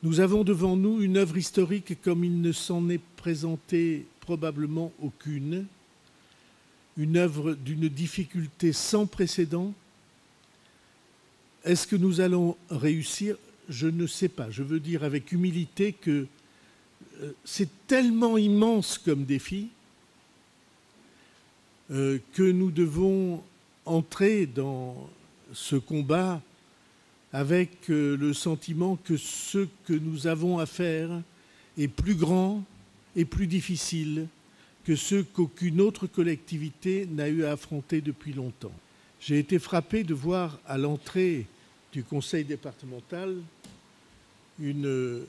Nous avons devant nous une œuvre historique comme il ne s'en est présenté probablement aucune, une œuvre d'une difficulté sans précédent. Est-ce que nous allons réussir? Je ne sais pas. Je veux dire avec humilité que c'est tellement immense comme défi que nous devons entrer dans ce combat avec le sentiment que ce que nous avons à faire est plus grand et plus difficile que ce qu'aucune autre collectivité n'a eu à affronter depuis longtemps. J'ai été frappé de voir à l'entrée du conseil départemental une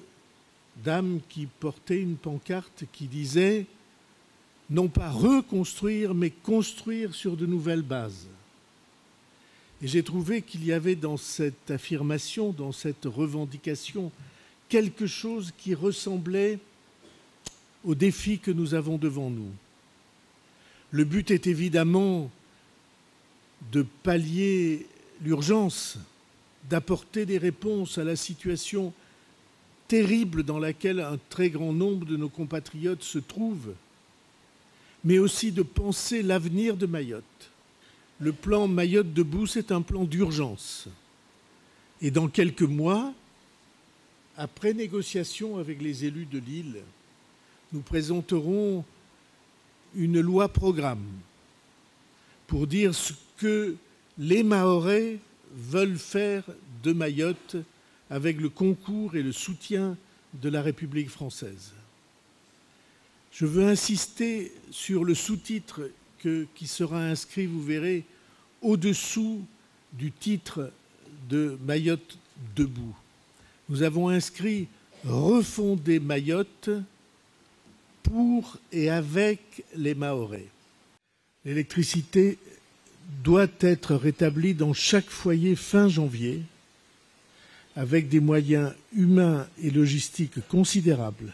dame qui portait une pancarte qui disait non pas reconstruire, mais construire sur de nouvelles bases. Et j'ai trouvé qu'il y avait dans cette affirmation, dans cette revendication, quelque chose qui ressemblait au défi que nous avons devant nous. Le but est évidemment de pallier l'urgence, d'apporter des réponses à la situation terrible dans laquelle un très grand nombre de nos compatriotes se trouvent, mais aussi de penser l'avenir de Mayotte. Le plan Mayotte debout, c'est un plan d'urgence. Et dans quelques mois, après négociation avec les élus de l'île, nous présenterons une loi-programme pour dire ce que les Mahorais veulent faire de Mayotte avec le concours et le soutien de la République française. Je veux insister sur le sous-titre qui sera inscrit, vous verrez, au-dessous du titre de Mayotte debout. Nous avons inscrit « Refonder Mayotte pour et avec les Mahorais ». L'électricité doit être rétablie dans chaque foyer fin janvier avec des moyens humains et logistiques considérables.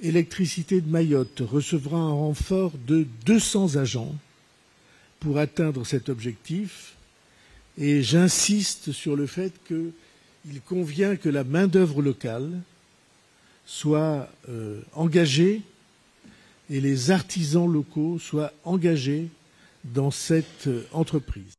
Électricité de Mayotte recevra un renfort de 200 agents pour atteindre cet objectif et j'insiste sur le fait qu'il convient que la main-d'œuvre locale soit engagée et les artisans locaux soient engagés dans cette entreprise.